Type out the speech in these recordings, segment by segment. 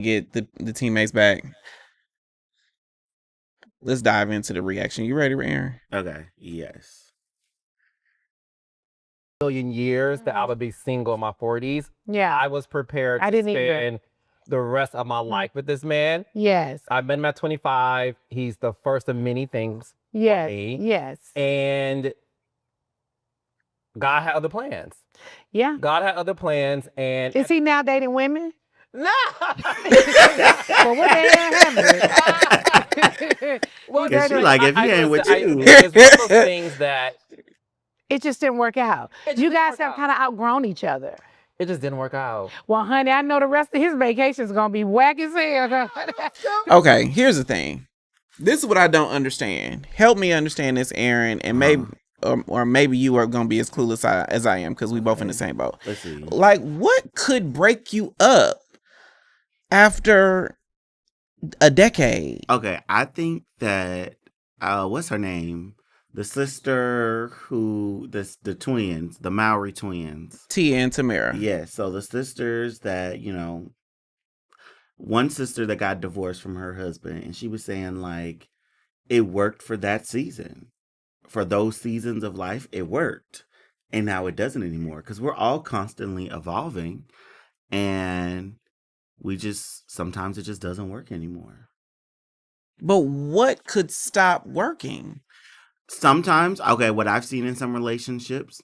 get the teammates back. Let's dive into the reaction. You ready, Aaron? Okay. Yes. Million years that I would be single in my 40s. Yeah. I was prepared I to didn't either. spend the rest of my life with this man. Yes. I met him at 25. He's the first of many things. Yes. For me. Yes. And God had other plans. Yeah. God had other plans. And Is he now dating women? no. Well, what the hell happened? Well, Guess she like, if he ain't with you. It's one of those things that It just didn't work out. It just You didn't guys work have out. kind of outgrown each other. it just didn't work out. Well, honey, I know the rest of his vacation is gonna be whack as hell. Okay, here's the thing. This is what I don't understand. Help me understand this, Aaron, and maybe or maybe you are gonna be as clueless as I am because we both in the same boat. Let's see. Like, what could break you up after a decade? Okay, I think that what's her name? The sister who the twins, the Maori twins. Tia and Tamara. Yeah, so the sisters that, one sister that got divorced from her husband, and she was saying like it worked for that season. For those seasons of life, it worked. And now it doesn't anymore because we're all constantly evolving, and sometimes it just doesn't work anymore. But what could stop working? Sometimes, okay, what I've seen in some relationships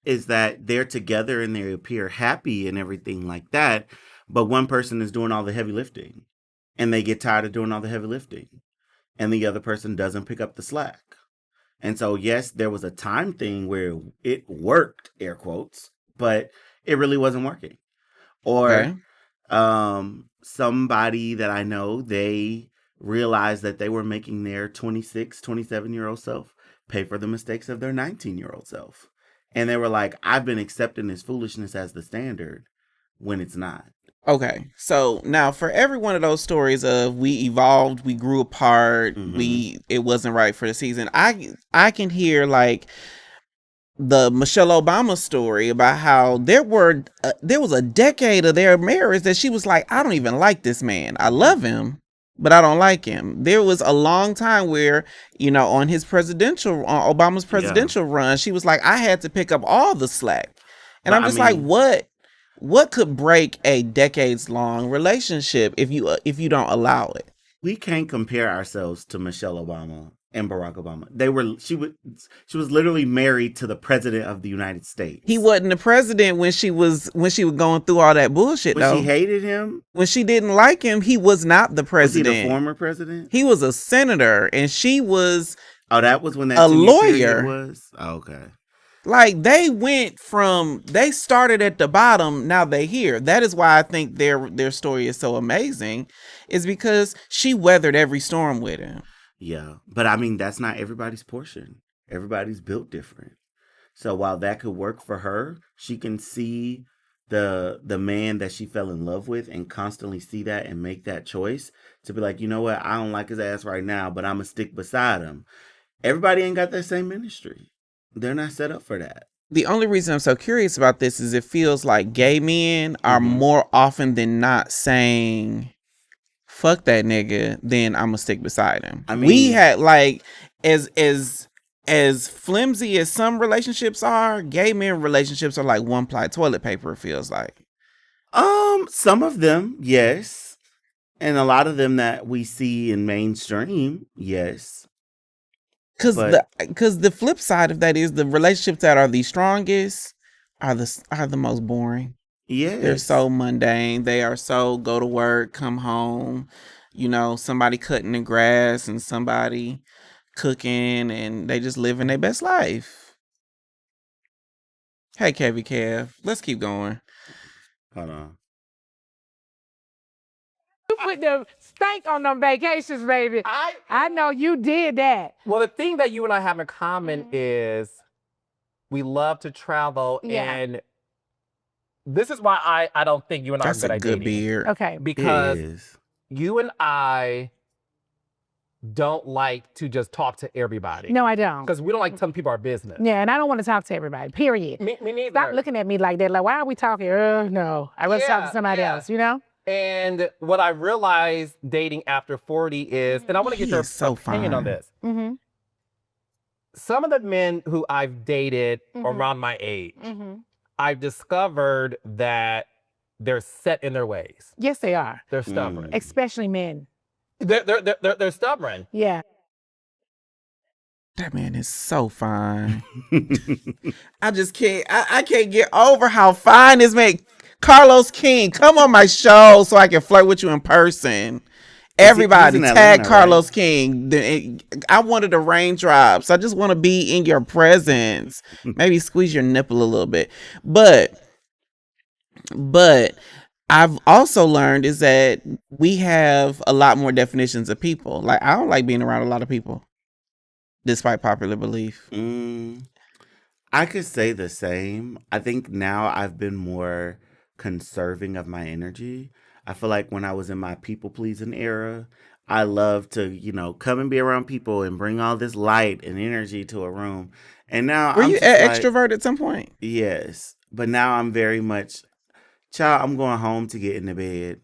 is that they're together and they appear happy and everything like that, but one person is doing all the heavy lifting and they get tired of doing all the heavy lifting and the other person doesn't pick up the slack. And so, yes, there was a time thing where it worked, air quotes, but it really wasn't working. Or somebody that I know, they realized that they were making their 26, 27-year-old self pay for the mistakes of their 19-year-old self. And they were like, I've been accepting this foolishness as the standard when it's not. Okay, so now for every one of those stories of we evolved, we grew apart, it wasn't right for the season, I can hear like the Michelle Obama story about how there was a decade of their marriage that she was like, I don't even like this man. I love him, but I don't like him. There was a long time where, on Obama's presidential run, she was like, I had to pick up all the slack. And I'm just like, what could break a decades-long relationship if you don't allow it? We can't compare ourselves to Michelle Obama and Barack Obama. She was literally married to the president of the United States. He wasn't the president when she was going through all that bullshit, when though. She hated him. When she didn't like him, he was not the president. Was he the former president? He was a senator, and she was that was when that a lawyer was. Oh, okay. Like they started at the bottom, now they here. That is why I think their story is so amazing, is because she weathered every storm with him. Yeah, but I mean, that's not everybody's portion. Everybody's built different. So while that could work for her, she can see the man that she fell in love with and constantly see that and make that choice to be like, you know what, I don't like his ass right now, but I'm gonna stick beside him. Everybody ain't got that same ministry. They're not set up for that. The only reason I'm so curious about this is it feels like gay men are more often than not saying, fuck that nigga, then I'm gonna stick beside him. I mean, we had like as flimsy as some relationships are, gay men relationships are like one ply toilet paper, it feels like. Some of them, yes. And a lot of them that we see in mainstream, yes. Because the flip side of that is the relationships that are the strongest are the most boring. Yeah, they're so mundane. They are so go to work, come home, somebody cutting the grass and somebody cooking, and they just living their best life. Hey, Kevy Kev, let's keep going. Hold on. You put the stank on them vacations, baby. I know you did that. Well, the thing that you and I have in common is we love to travel, and this is why I don't think you and I are good at dating. Beard. Okay. Because you and I don't like to just talk to everybody. No, I don't. Because we don't like telling people our business. Yeah, and I don't want to talk to everybody, period. Me neither. Stop looking at me like that. Like, why are we talking? No, I want to talk to somebody else, And what I realized dating after 40 is, and I want to get He your is so opinion on fine. this. Some of the men who I've dated around my age, I've discovered that they're set in their ways. Yes, they are. They're stubborn. Especially men. They're stubborn. Yeah. That man is so fine. I just can't. I can't get over how fine this man. Carlos King, come on my show so I can flirt with you in person. Everybody He's in tag Atlanta, Carlos right? King. I wanted the raindrops. I just want to be in your presence. Maybe squeeze your nipple a little bit. But I've also learned is that we have a lot more definitions of people. Like, I don't like being around a lot of people, despite popular belief. I could say the same. I think now I've been more conserving of my energy. I feel like when I was in my people pleasing era, I loved to, come and be around people and bring all this light and energy to a room. And now Were I'm you just an like, extrovert at some point? yes. But now I'm very much, child, I'm going home to get in the bed.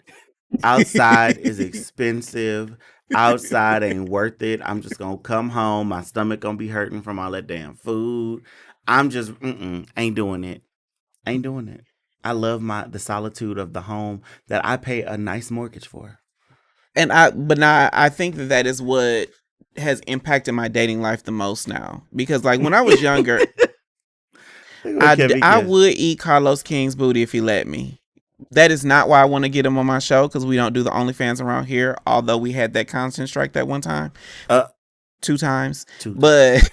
Outside is expensive. Outside ain't worth it. I'm just gonna come home. My stomach gonna be hurting from all that damn food. I'm just ain't doing it. Ain't doing it. I love the solitude of the home that I pay a nice mortgage for. But now I think that is what has impacted my dating life the most now. Because like when I was younger, I would eat Carlos King's booty if he let me. That is not why I want to get him on my show, because we don't do the OnlyFans around here. Although we had that constant strike that one time, 2 times, but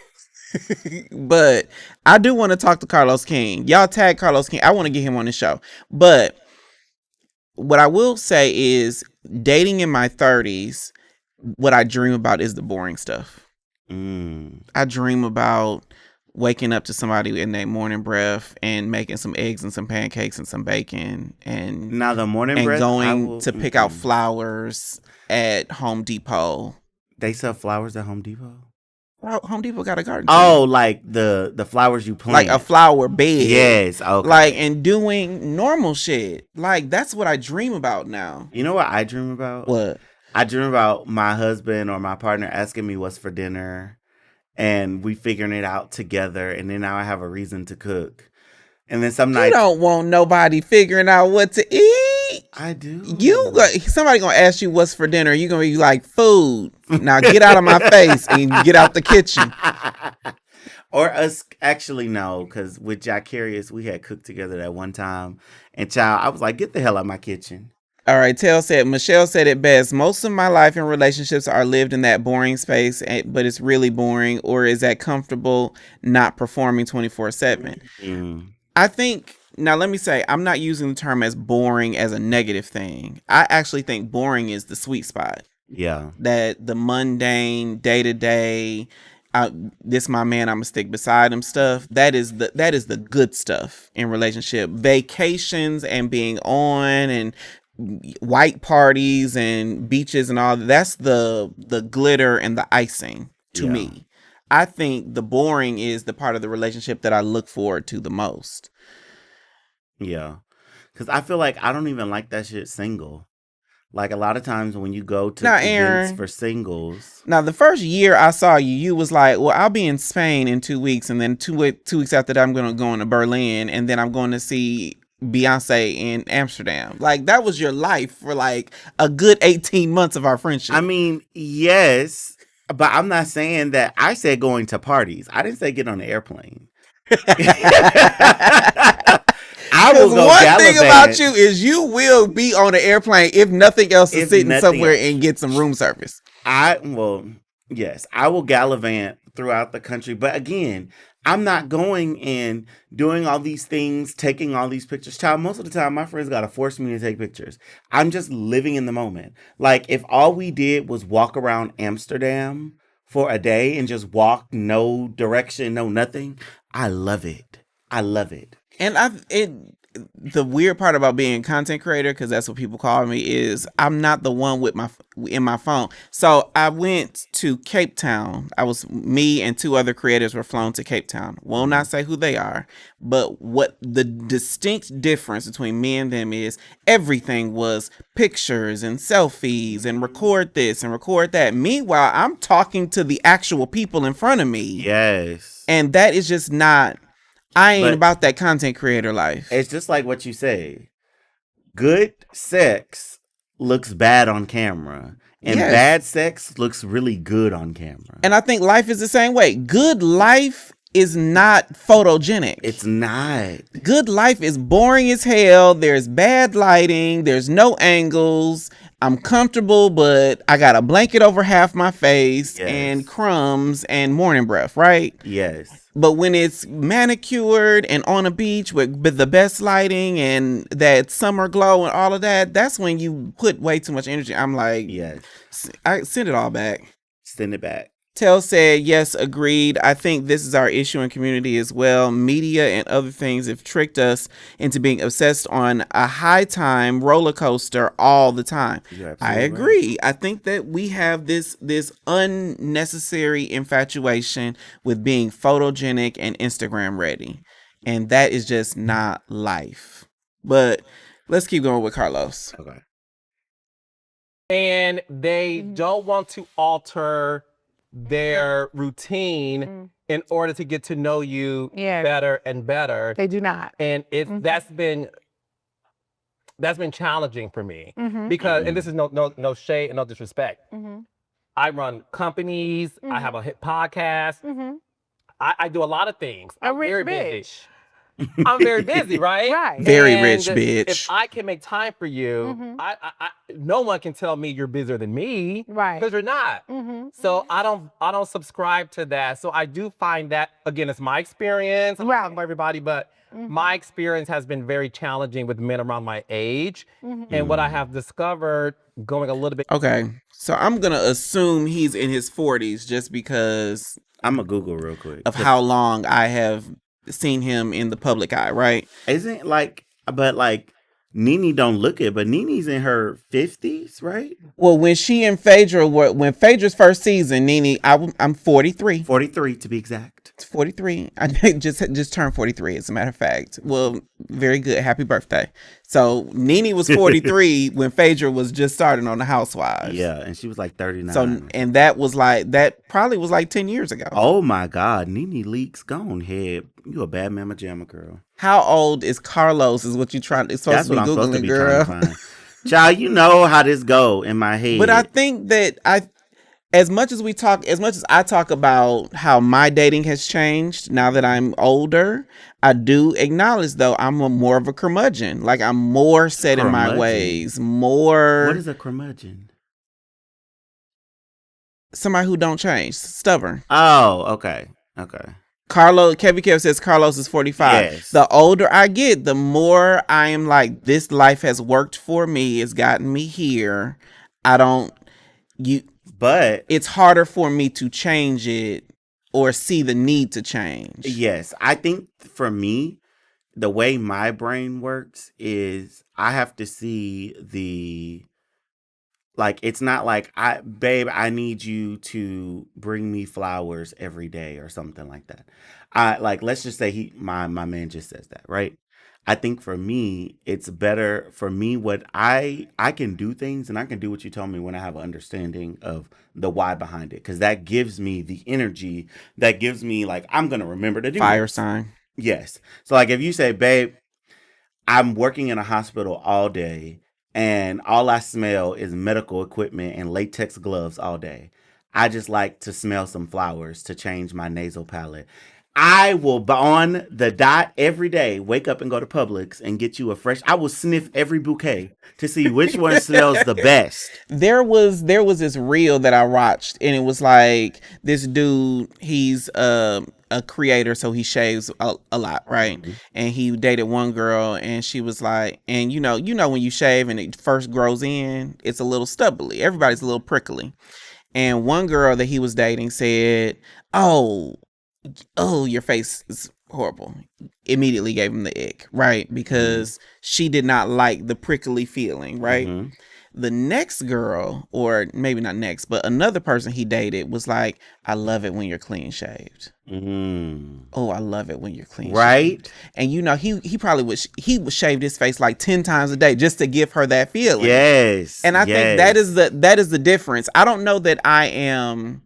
but I do want to talk to Carlos King. Y'all tag Carlos King. I want to get him on the show. But what I will say is, dating in my 30s, what I dream about is the boring stuff. I dream about waking up to somebody in their morning breath and making some eggs and some pancakes and some bacon and now the morning breath, going to pick out flowers at Home Depot. They sell flowers at Home Depot? Home Depot got a garden. Oh, like the flowers you plant. Like a flower bed. Yes, okay. Like, and doing normal shit. Like, that's what I dream about now. You know what I dream about? What? I dream about my husband or my partner asking me what's for dinner, and we figuring it out together, and then now I have a reason to cook. And then some nights, you don't want nobody figuring out what to eat. I do. Somebody gonna ask you what's for dinner. You gonna be like, food. Now get out of my face and get out the kitchen. Or us, actually, no, because with Jack Curious, we had cooked together that one time, and child, I was like, get the hell out of my kitchen. All right, Michelle said it best. Most of my life and relationships are lived in that boring space, but it's really boring, or is that comfortable not performing 24/7? I think, now let me say, I'm not using the term as boring as a negative thing. I actually think boring is the sweet spot. Yeah. That the mundane, day-to-day, this my man, I'm gonna stick beside him stuff. That is the good stuff in relationship. Vacations and being on and white parties and beaches and all that's the glitter and the icing to me. I think the boring is the part of the relationship that I look forward to the most. Yeah. Because I feel like I don't even like that shit single. Like a lot of times when you go to events Aaron, for singles. Now, the first year I saw you, you was like, well, I'll be in Spain in 2 weeks. And then two weeks after that, I'm going to go into Berlin. And then I'm going to see Beyonce in Amsterdam. Like, that was your life for like a good 18 months of our friendship. I mean, yes, but I'm not saying that. I said going to parties. I didn't say get on the airplane. I will go one gallivant. thing about you is you will be on an airplane if nothing else is sitting somewhere and get some room service. Yes, I will gallivant throughout the country. But again, I'm not going and doing all these things, taking all these pictures. Child, most of the time, my friends got to force me to take pictures. I'm just living in the moment. Like, if all we did was walk around Amsterdam for a day and just walk, no direction, no nothing, I love it. I love it. And the weird part about being a content creator, because that's what people call me, is I'm not the one with in my phone. So I went to Cape Town. Me and two other creators were flown to Cape Town. Will not say who they are, but what the distinct difference between me and them is everything was pictures and selfies and record this and record that. Meanwhile, I'm talking to the actual people in front of me. Yes. And that is just not, I ain't about that content creator life. It's just like what you say. Good sex looks bad on camera. And bad sex looks really good on camera. And I think life is the same way. Good life is not photogenic. It's not. Good life is boring as hell. There's bad lighting. There's no angles. I'm comfortable, but I got a blanket over half my face and crumbs and morning breath, right? Yes. But when it's manicured and on a beach with the best lighting and that summer glow and all of that, that's when you put way too much energy. I'm like, I send it all back. Send it back. Tell said, yes, agreed. I think this is our issue in community as well. Media and other things have tricked us into being obsessed on a high time roller coaster all the time. I agree. Right. I think that we have this unnecessary infatuation with being photogenic and Instagram ready. And that is just not life. But let's keep going with Carlos. Okay. And they don't want to alter their routine in order to get to know you better and better. They do not. And that's been challenging for me because, and this is no shade and no disrespect. I run companies. I have a hit podcast. I do a lot of things. I'm very busy. I'm very busy, right? Right. Very rich bitch. If I can make time for you, no one can tell me you're busier than me, right? Because you're not. So I don't subscribe to that. So I do find that, again, it's my experience. I'm not talking about everybody, but my experience has been very challenging with men around my age. And what I have discovered going a little bit. Okay, so I'm gonna assume he's in his 40s just because I'm gonna Google real quick of how long I have seen him in the public eye, right? Isn't but Nene don't look it, but Nene's in her 50s, right? Well, when she and Phaedra when Phaedra's first season, Nene, I'm 43. 43 to be exact. 43. I just turned 43, as a matter of fact. Well, very good. Happy birthday. So Nene was 43 when Phaedra was just starting on the Housewives. Yeah, and she was like 39. So, and that probably was like 10 years ago. Oh my God, Nene Leakes, go on ahead. You a bad mama jamma girl. How old is Carlos? Is what you trying? It's supposed That's to be what I'm Googling, supposed to be girl. trying to find. Child, you know how this go in my head. But I think that as much as I talk about how my dating has changed now that I'm older, I do acknowledge though I'm more of a curmudgeon. Like I'm more set in my ways. More. What is a curmudgeon? Somebody who don't change, stubborn. Oh, okay. Carlos, Kevin Kev says Carlos is 45. Yes. The older I get, the more I am like, this life has worked for me. It's gotten me here. But it's harder for me to change it or see the need to change. Yes. I think for me, the way my brain works is I have to see it's not like, I need you to bring me flowers every day or something like that. Let's just say my man just says that, right? I think for me, it's better for me what I can do things and I can do what you tell me when I have an understanding of the why behind it. Because that gives me the energy that gives me I'm going to remember to do Fire this. sign. Yes. So if you say, babe, I'm working in a hospital all day and all I smell is medical equipment and latex gloves all day. I just like to smell some flowers to change my nasal palate. I will, on the dot every day, wake up and go to Publix and get you I will sniff every bouquet to see which one smells the best. There was this reel that I watched, and it was like this dude, he's a creator, so he shaves a lot, right? Mm-hmm. And he dated one girl, and she was like, and you know when you shave and it first grows in, it's a little stubbly. Everybody's a little prickly. And one girl that he was dating said, oh, your face is horrible. Immediately gave him the ick, right? Because she did not like the prickly feeling, right? Mm-hmm. The next girl, or maybe not next, but another person he dated was like, I love it when you're clean shaved. Oh, I love it when you're clean Right? shaved. And you know, he probably would shaved his face like 10 times a day just to give her that feeling. Yes. And I think that is the difference. I don't know that I am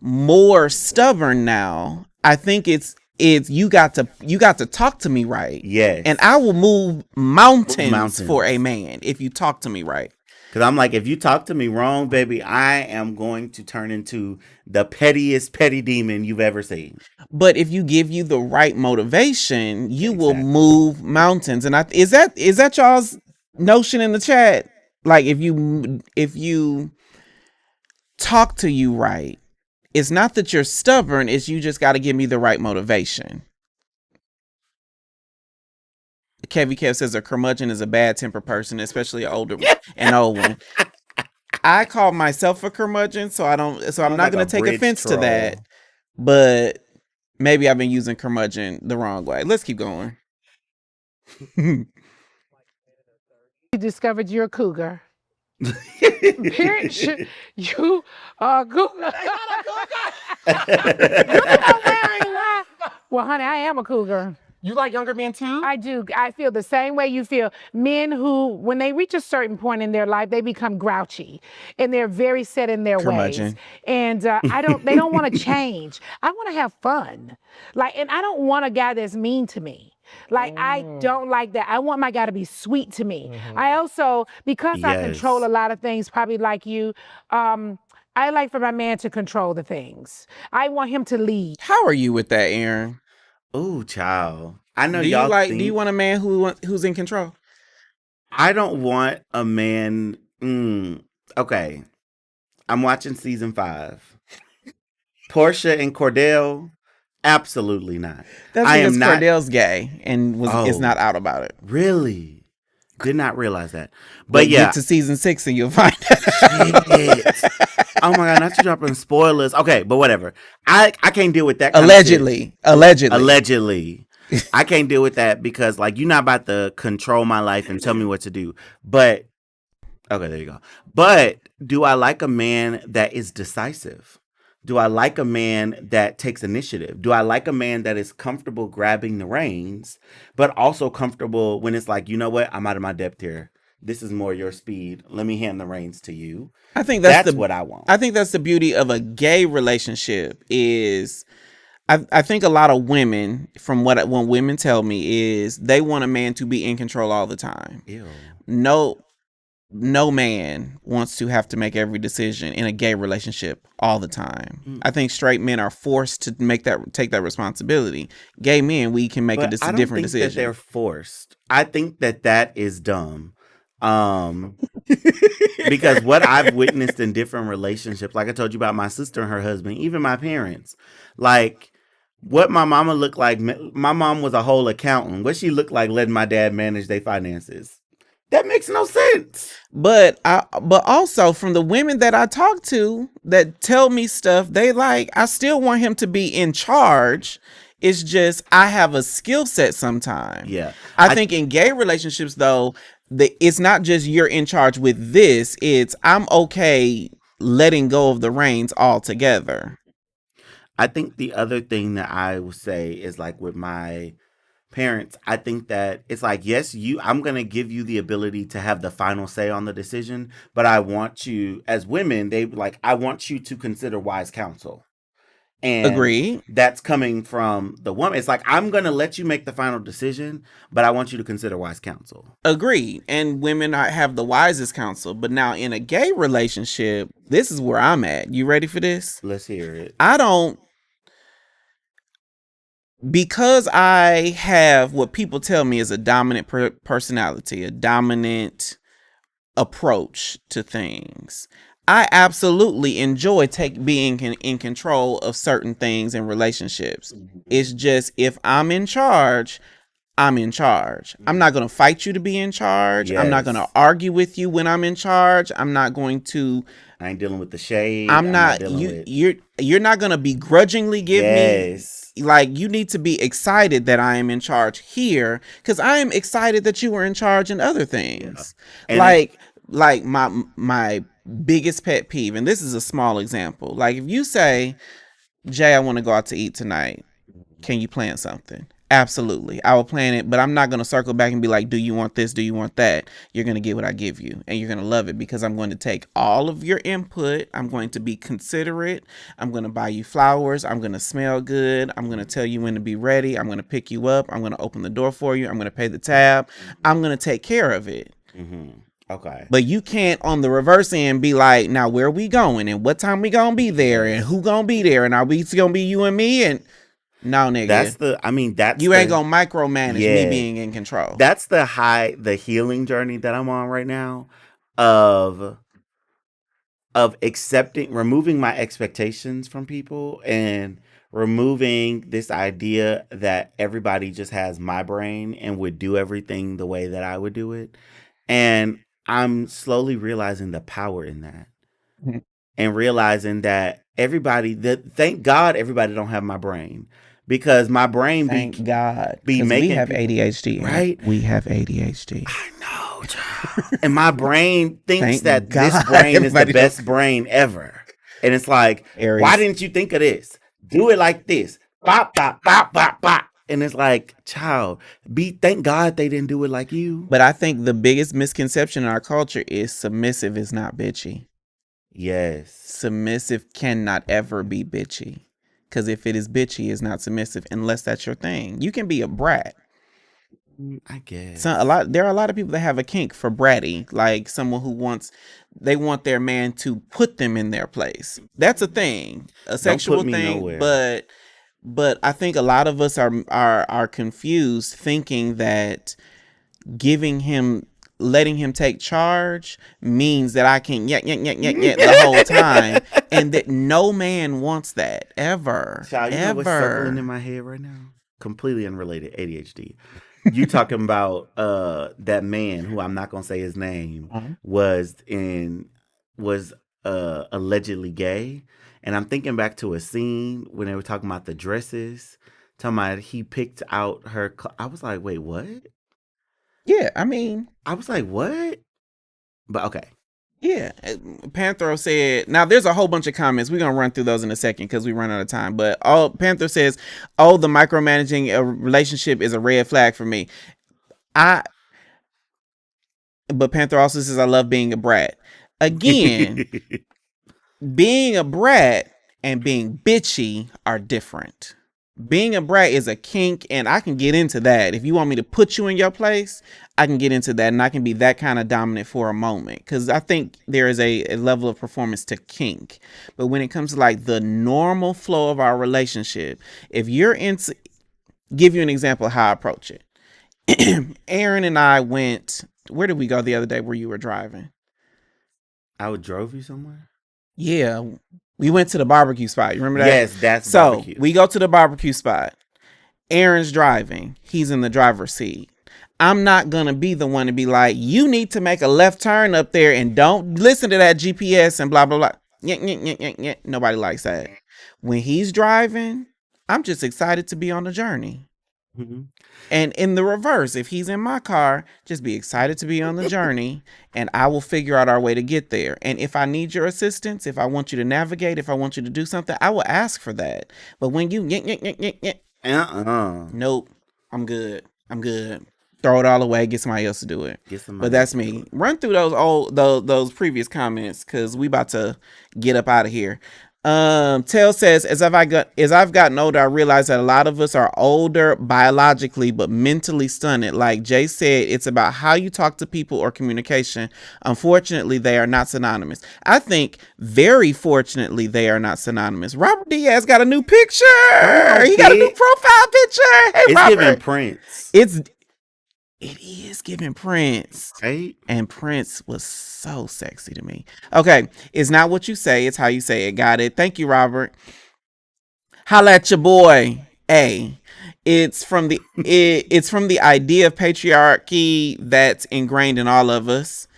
more stubborn now. I think it's you got to talk to me right. Yes. And I will move mountains for a man if you talk to me right. Because I'm like, if you talk to me wrong, baby, I am going to turn into the pettiest petty demon you've ever seen. But if you give you the right motivation, you will move mountains. And is that y'all's notion in the chat? Like if you talk to you right, it's not that you're stubborn, it's you just got to give me the right motivation. Kevy Kev says a curmudgeon is a bad tempered person, especially an old one. I call myself a curmudgeon, so I'm not going to take offense to that. But maybe I've been using curmudgeon the wrong way. Let's keep going. You discovered you're a cougar. Bitch, you are a cougar. Well, honey, I am a cougar. You like younger men too? I do. I feel the same way you feel. Men who, when they reach a certain point in their life, they become grouchy and they're very set in their ways. And they don't want to change. I want to have fun. And I don't want a guy that's mean to me. I don't like that. I want my guy to be sweet to me. Mm-hmm. I also, because I control a lot of things, probably like you, I like for my man to control the things. I want him to lead. How are you with that, Aaron? Oh, child. I know do you want a man who's in control? I don't want a man. Okay. I'm watching season 5. Portia and Cordell, absolutely not. That's because Cordell's gay and is not out about it. Really? Did not realize that. But yeah. Get to season 6 and you'll find out. Oh my God, not you dropping spoilers. Okay, but whatever. I can't deal with that. Allegedly. I can't deal with that because you're not about to control my life and tell me what to do. But, okay, there you go. But do I like a man that is decisive? Do I like a man that takes initiative? Do I like a man that is comfortable grabbing the reins, but also comfortable when it's like, you know what? I'm out of my depth here. This is more your speed. Let me hand the reins to you. I think that's what I want. I think that's the beauty of a gay relationship is I think a lot of women, from when women tell me, is they want a man to be in control all the time. Ew. No man wants to have to make every decision in a gay relationship all the time. I think straight men are forced to take that responsibility. Gay men, we can make a different decision. That they're forced. I think that is dumb. Because what I've witnessed in different relationships, like I told you about my sister and her husband, even my parents, what my mama looked like. My mom was a whole accountant. What she looked like letting my dad manage their finances. That makes no sense. But also from the women that I talk to that tell me stuff, I still want him to be in charge. It's just I have a skill set sometimes. Yeah. I think in gay relationships though, it's not just you're in charge with this. It's I'm okay letting go of the reins altogether. I think the other thing that I would say is with my parents, I think that it's yes, I'm going to give you the ability to have the final say on the decision, but I want you, as women, I want you to consider wise counsel. And agree. That's coming from the woman. It's I'm going to let you make the final decision, but I want you to consider wise counsel. Agreed. And women have the wisest counsel. But now in a gay relationship, this is where I'm at. You ready for this? Let's hear it. Because I have what people tell me is a dominant personality, a dominant approach to things. I absolutely enjoy being in control of certain things in relationships. It's just if I'm in charge, I'm in charge. I'm not going to fight you to be in charge. Yes. I'm not going to argue with you when I'm in charge. I'm not going to. I ain't dealing with the shade. I'm not. you're not going to begrudgingly give me, like, you need to be excited that I am in charge here, because I am excited that you were in charge in other things. Yeah. Like my biggest pet peeve, and this is a small example. Like, if you say, Jay, I want to go out to eat tonight, can you plan something? Absolutely. I will plan it, but I'm not going to circle back and be like, do you want this? Do you want that? You're going to get what I give you, and you're going to love it, because I'm going to take all of your input. I'm going to be considerate. I'm going to buy you flowers. I'm going to smell good. I'm going to tell you when to be ready. I'm going to pick you up. I'm going to open the door for you. I'm going to pay the tab. I'm going to take care of it. Okay. But you can't, on the reverse end, be like, now where we going, and what time we going to be there, and who going to be there, and are we going to be you and me? And no, nigga. You ain't gonna micromanage me being in control. That's the healing journey that I'm on right now, of removing my expectations from people, and removing this idea that everybody just has my brain and would do everything the way that I would do it. And I'm slowly realizing the power in that. And realizing that thank God everybody don't have my brain. Because my brain Thank God. We have ADHD, right? We have ADHD. I know, child. And my brain thinks that this brain is the best brain ever. And it's like, Aries. Why didn't you think of this? Do it like this. Bop, bop, bop, bop, bop. And it's like, child, thank God they didn't do it like you. But I think the biggest misconception in our culture is submissive is not bitchy. Yes. Submissive cannot ever be bitchy. Because if it is bitchy, it's not submissive, unless that's your thing. You can be a brat. I guess. There are a lot of people that have a kink for bratty, like someone who want their man to put them in their place. That's a thing, a sexual thing. Nowhere. But I think a lot of us are confused, thinking that letting him take charge means that I can the whole time, and that no man wants that ever. Child, you know what's circling in my head right now? Completely unrelated, ADHD. You talking about that man who, I'm not gonna say his name, was allegedly gay, and I'm thinking back to a scene when they were talking about the dresses, talking about he picked out her. I was like, wait, what? Yeah, I mean, I was like, what? But okay. Yeah. Panthro said, now there's a whole bunch of comments. We're going to run through those in a second because we run out of time. But Panther says, the micromanaging a relationship is a red flag for me. But Panther also says, I love being a brat. Again, being a brat and being bitchy are different. Being a brat is a kink, and I can get into that. If you want me to put you in your place, I can get into that, and I can be that kind of dominant for a moment, because I think there is a level of performance to kink. But when it comes to like the normal flow of our relationship, if you're into, give you an example of how I approach it. Aaron and I went, where did we go the other day where you were driving? I drove you somewhere? Yeah. We went to the barbecue spot. You remember that? Yes, that's barbecue. So we go to the barbecue spot. Aaron's driving. He's in the driver's seat. I'm not going to be the one to be like, you need to make a left turn up there and don't listen to that GPS and blah, blah, blah. Yeah. Nobody likes that. When he's driving, I'm just excited to be on the journey. Mm-hmm. And in the reverse, if he's in my car, just be excited to be on the journey, and I will figure out our way to get there. And if I need your assistance, if I want you to navigate, if I want you to do something, I will ask for that. But when you nope, I'm good. Throw it all away, get somebody else to do it. But that's me. Run through those previous comments, because we about to get up out of here. Tell says, as I've gotten older, I realize that a lot of us are older biologically, but mentally stunted. Like Jay said, it's about how you talk to people or communication. Unfortunately, they are not synonymous. I think very fortunately, they are not synonymous. Robert Diaz got a new picture. He got a new profile picture. Hey, it's Robert. Giving Prince. It is giving Prince. Right? And Prince was so sexy to me. Okay. It's not what you say. It's how you say it. Got it. Thank you, Robert. Holla at your boy. A. It's from the idea of patriarchy that's ingrained in all of us.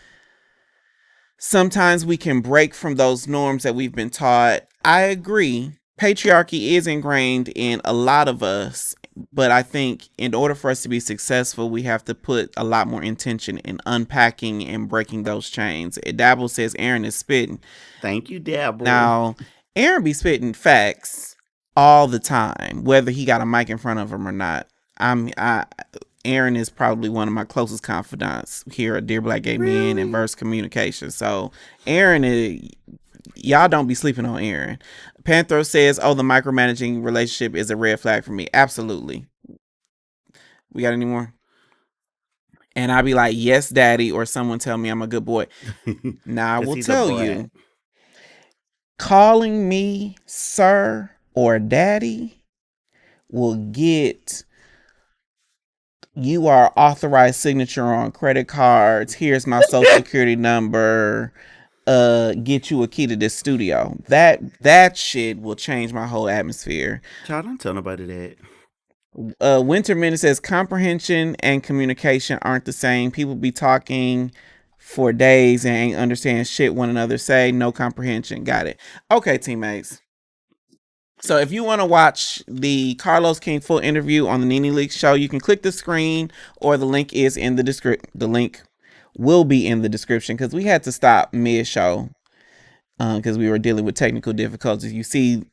Sometimes we can break from those norms that we've been taught. I agree. Patriarchy is ingrained in a lot of us, but I think in order for us to be successful, we have to put a lot more intention in unpacking and breaking those chains. Dabble says Aaron is spitting. Thank you, Dabble. Now, Aaron be spitting facts all the time, whether he got a mic in front of him or not. Aaron is probably one of my closest confidants here at Dear Black Gay Men and Verse Communication. So Aaron y'all don't be sleeping on Aaron. Panther says, "Oh, the micromanaging relationship is a red flag for me." Absolutely. We got any more? And I'll be like, "Yes, daddy," or someone tell me I'm a good boy. Now I will tell you, calling me sir or daddy will get you our authorized signature on credit cards. Here's my social security number. Get you a key to this studio. That shit will change my whole atmosphere. Child, don't tell nobody that. Winter Minute says comprehension and communication aren't the same. People be talking for days and ain't understand shit one another say. No comprehension. Got it. Okay, teammates. So if you want to watch the Carlos King full interview on the Nene Leakes show, you can click the screen or the link is in the description. The link will be in the description because we had to stop mid-show because we were dealing with technical difficulties. You see,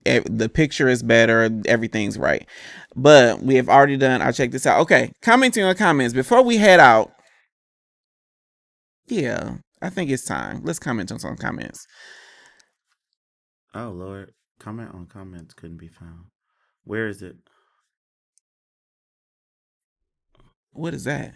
the picture is better. Everything's right. But we have already done. I'll check this out. Okay. Commenting on comments. Before we head out. Yeah, I think it's time. Let's comment on some comments. Oh, Lord. Comment on comments couldn't be found. Where is it? What is that?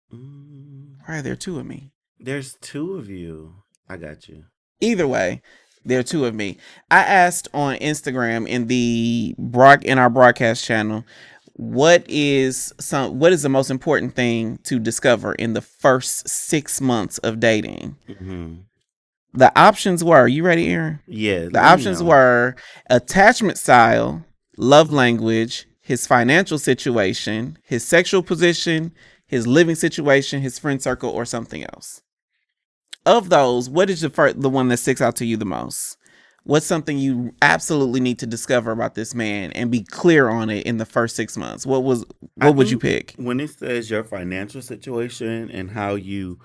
Why are there two of me? There's two of you. I got you. Either way, there are two of me. I asked on Instagram in our broadcast channel, what is the most important thing to discover in the first 6 months of dating? Mm-hmm. The options were, you ready, Aaron? Yeah. The options were attachment style, love language, his financial situation, his sexual position, his living situation, his friend circle, or something else. Of those, what is the one that sticks out to you the most? What's something you absolutely need to discover about this man and be clear on it in the first 6 months? What would you pick? When it says your financial situation and how you,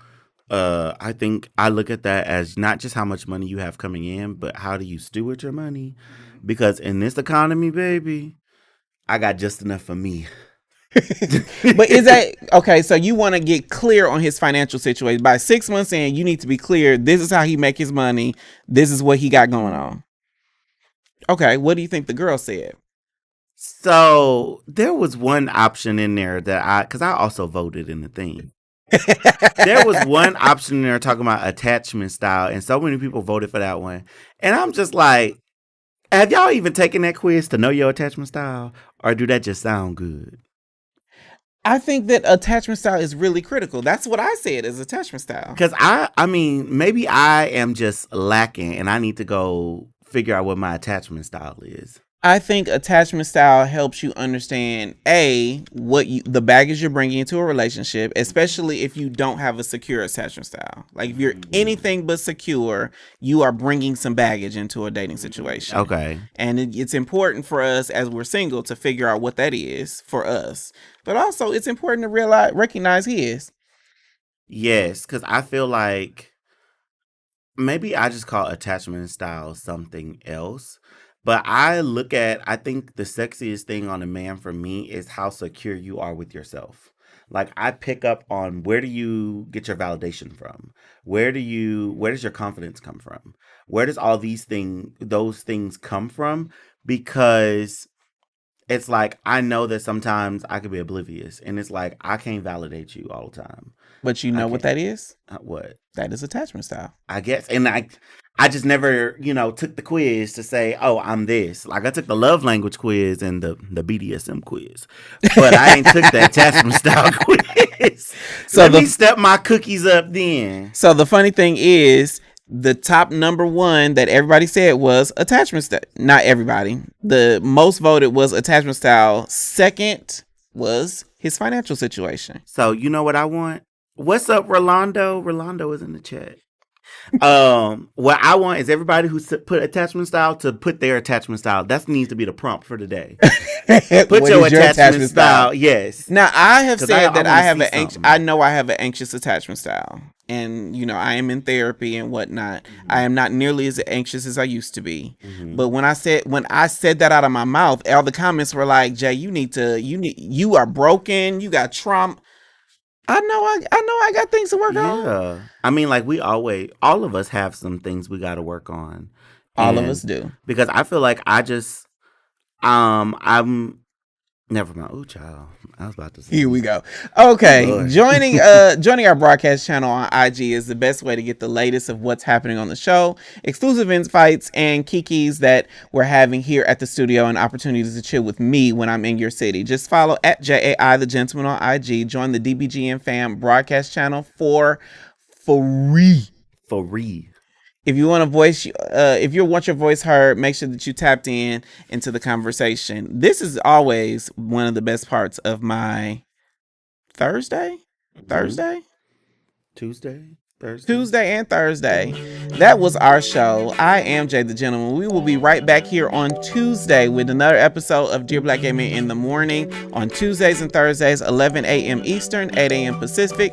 I think I look at that as not just how much money you have coming in, but how do you steward your money? Because in this economy, baby, I got just enough for me. But is that okay? So you want to get clear on his financial situation by 6 months in. You need to be clear. This is how he make his money. This is what he got going on. Okay, what do you think the girl said? So there was one option in there because I also voted in the thing. There was one option in there talking about attachment style, and so many people voted for that one. And I'm just like, have y'all even taken that quiz to know your attachment style, or do that just sound good? I think that attachment style is really critical. That's what I said as attachment style. Because I mean, maybe I am just lacking and I need to go figure out what my attachment style is. I think attachment style helps you understand the baggage you're bringing into a relationship, especially if you don't have a secure attachment style. Like if you're anything but secure, you are bringing some baggage into a dating situation. Okay. And it's important for us as we're single to figure out what that is for us. But also it's important to recognize his. Yes, because I feel like maybe I just call attachment style something else. But I think the sexiest thing on a man for me is how secure you are with yourself. Like I pick up on where do you get your validation from? Where does your confidence come from? Where does those things come from? Because it's like, I know that sometimes I could be oblivious and it's like, I can't validate you all the time. But you know what that is? What? That is attachment style. I guess. And I just never, took the quiz to say, oh, I'm this. Like I took the love language quiz and the BDSM quiz, but I ain't took the attachment style quiz. So let me step my cookies up then. So the funny thing is, the top number one that everybody said was attachment style. Not everybody. The most voted was attachment style. Second was his financial situation. So you know what I want? What's up, Rolando? Rolando is in the chat. What I want is everybody who put attachment style to put their attachment style. That needs to be the prompt for the day. Put your attachment style. Yes. Now I have said that I have I know I have an anxious attachment style, and you know I am in therapy and whatnot. Mm-hmm. I am not nearly as anxious as I used to be. Mm-hmm. But when I said that out of my mouth, all the comments were like, "Jay, you are broken. You got trauma." I know I got things to work on. Yeah. I mean, like all of us have some things we got to work on. All of us do. Because I feel like I'm never mind. Oh, child. I was about to say. Here we go. Okay. Joining our broadcast channel on IG is the best way to get the latest of what's happening on the show, exclusive insights, and kikis that we're having here at the studio, and opportunities to chill with me when I'm in your city. Just follow at JAI the Gentleman on IG. Join the DBGN Fam broadcast channel for free. If you want if you want your voice heard, make sure that you tapped into the conversation. This is always one of the best parts of my Tuesday and Thursday. That was our show. I am Jay the Gentleman. We will be right back here on Tuesday with another episode of Dear Black Gay Men in the Morning on Tuesdays and Thursdays, 11 a.m. Eastern, 8 a.m. Pacific.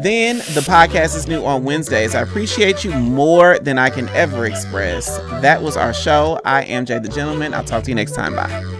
Then the podcast is new on Wednesdays. I appreciate you more than I can ever express. That was our show. I am Jay the Gentleman. I'll talk to you next time. Bye.